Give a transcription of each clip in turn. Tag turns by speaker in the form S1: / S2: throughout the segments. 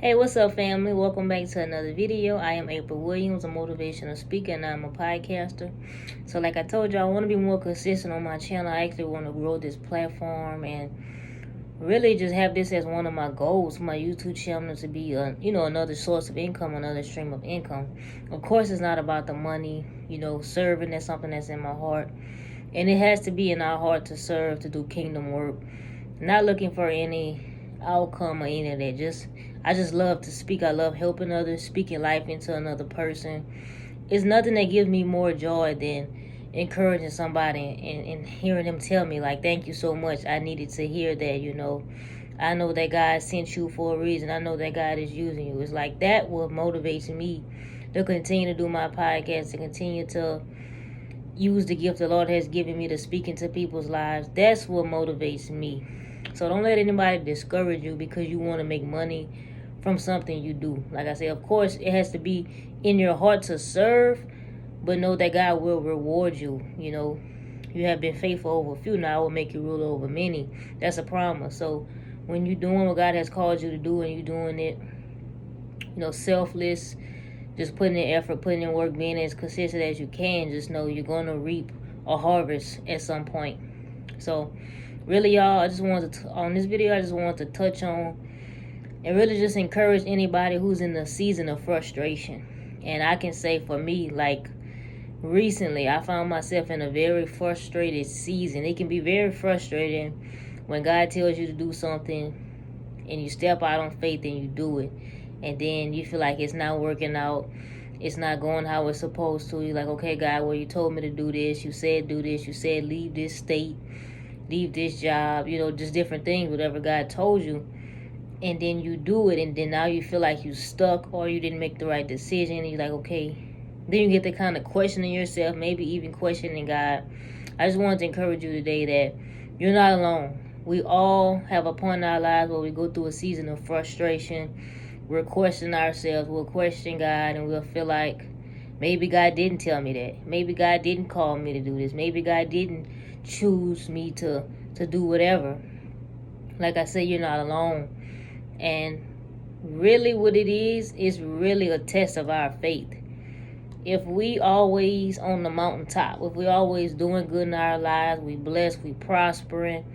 S1: Hey, what's up, family? Welcome back to another video. I am April Williams, a motivational speaker, and I'm a podcaster. So, like I told you, I want to be more consistent on my channel. I actually want to grow this platform and really just have this as one of my goals. My YouTube channel to be, another source of income, another stream of income. Of course, it's not about the money. Serving. That's something that's in my heart, and it has to be in our heart to serve, to do kingdom work. Not looking for any outcome or any of that. I just love to speak. I love helping others, speaking life into another person. It's nothing that gives me more joy than encouraging somebody and hearing them tell me, like, thank you so much. I needed to hear that. I know that God sent you for a reason. I know that God is using you. It's like that what motivates me to continue to do my podcast, to continue to use the gift the Lord has given me to speak into people's lives. That's what motivates me. So don't let anybody discourage you because you want to make money from something you do. Like I say, of course, it has to be in your heart to serve, but know that God will reward you. You have been faithful over a few, now I will make you rule over many. That's a promise. So when you're doing what God has called you to do and you're doing it, selfless, just putting in effort, putting in work, being as consistent as you can, just know you're going to reap a harvest at some point. So really, y'all, on this video, I just wanted to touch on and really just encourage anybody who's in the season of frustration. And I can say for me, like recently, I found myself in a very frustrated season. It can be very frustrating when God tells you to do something and you step out on faith and you do it. And then you feel like it's not working out. It's not going how it's supposed to. You're like, okay, God, well, you told me to do this. You said do this. You said leave this state, leave this job, just different things, whatever God told you. And then you do it, and then now you feel like you stuck or you didn't make the right decision. And you're like, okay. Then you get the kind of questioning yourself, maybe even questioning God. I just wanted to encourage you today that you're not alone. We all have a point in our lives where we go through a season of frustration. We're questioning ourselves. We'll question God, and we'll feel like maybe God didn't tell me that. Maybe God didn't call me to do this. Maybe God didn't choose me to do whatever. Like I said, you're not alone. And really what it is really a test of our faith. If we always on the mountaintop, if we always doing good in our lives, we blessed, we prospering,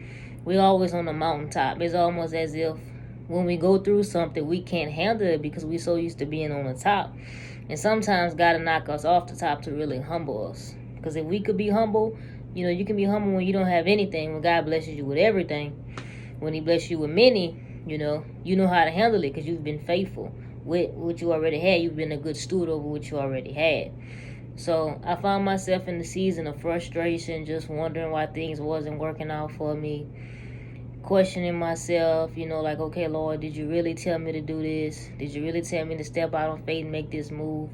S1: we always on the mountaintop. It's almost as if when we go through something, we can't handle it because we so used to being on the top. And sometimes God will knock us off the top to really humble us. Because if we could be humble, you can be humble when you don't have anything, when God blesses you with everything. When he blesses you with many, you know how to handle it because you've been faithful with what you already had. You've been a good steward over what you already had. So I found myself in the season of frustration, just wondering why things wasn't working out for me, questioning myself, like, okay, Lord, did you really tell me to do this? Did you really tell me to step out on faith and make this move?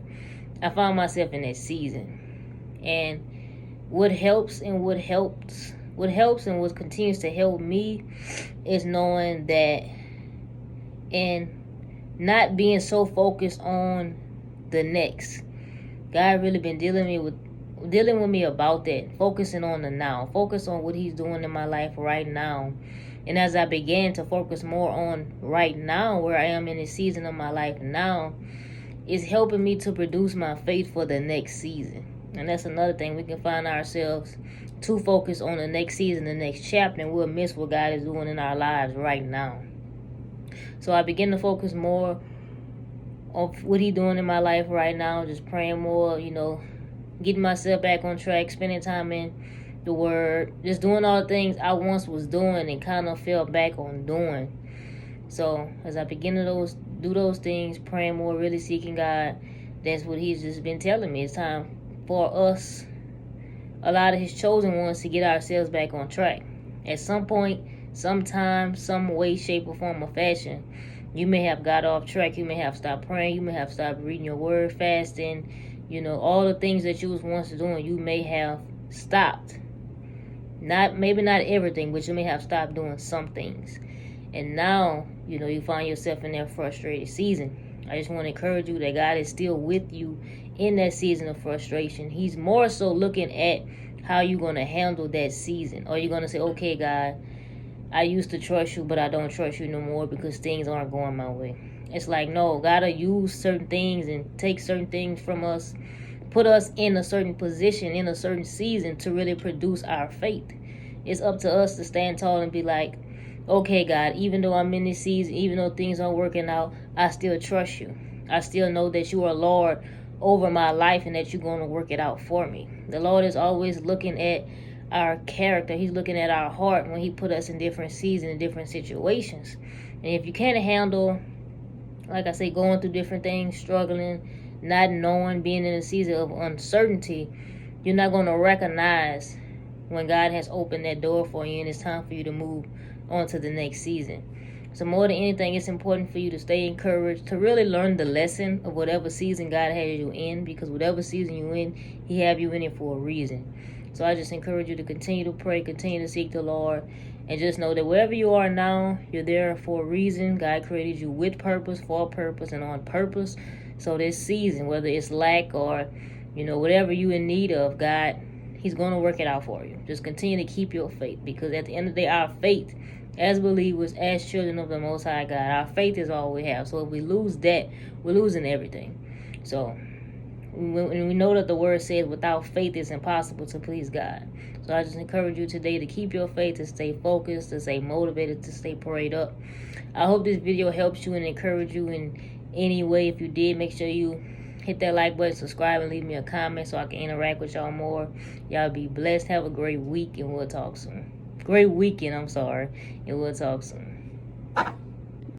S1: I found myself in that season. And what helps and what continues to help me is knowing that and not being so focused on the next. God really been dealing with me about that, focusing on the now, focus on what he's doing in my life right now. And as I began to focus more on right now, where I am in the season of my life now, it's helping me to produce my faith for the next season. And that's another thing. We can find ourselves too focused on the next season, the next chapter, and we'll miss what God is doing in our lives right now. So I begin to focus more on what he's doing in my life right now, just praying more, getting myself back on track, spending time in the Word, just doing all the things I once was doing and kind of fell back on doing. So as I begin to do those things, praying more, really seeking God, that's what he's just been telling me. It's time for us, a lot of his chosen ones, to get ourselves back on track. At some point, sometime, some way, shape, or form or fashion, you may have got off track. You may have stopped praying. You may have stopped reading your word, fasting. All the things that you was once doing, you may have stopped. Maybe not everything, but you may have stopped doing some things. And now, you find yourself in that frustrated season. I just want to encourage you that God is still with you in that season of frustration. He's more so looking at how you're going to handle that season. Or you're going to say, okay, God, I used to trust you, but I don't trust you no more because things aren't going my way. It's like, no, God will use certain things and take certain things from us, put us in a certain position, in a certain season to really produce our faith. It's up to us to stand tall and be like, okay, God, even though I'm in this season, even though things aren't working out, I still trust you. I still know that you are Lord over my life and that you're going to work it out for me. The Lord is always looking at our character. He's looking at our heart when he put us in different seasons and different situations. And if you can't handle, like I say, going through different things, struggling, not knowing, being in a season of uncertainty, you're not going to recognize when God has opened that door for you and it's time for you to move on to the next season. So more than anything, it's important for you to stay encouraged, to really learn the lesson of whatever season God has you in, because whatever season you're in, he have you in it for a reason. So I just encourage you to continue to pray, continue to seek the Lord, and just know that wherever you are now, you're there for a reason. God created you with purpose, for a purpose, and on purpose. So this season, whether it's lack or, whatever you're in need of, God, he's going to work it out for you. Just continue to keep your faith, because at the end of the day, our faith as believers, as children of the Most High God, our faith is all we have. So if we lose that, we're losing everything. So we know that the word says without faith it's impossible to please God. So I just encourage you today to keep your faith, to stay focused, to stay motivated, to stay prayed up. I hope this video helps you and encourage you in any way. If you did, make sure you hit that like button, subscribe, and leave me a comment so I can interact with y'all more. Y'all be blessed. Have a great week, and we'll talk soon. Great weekend, and we'll talk soon.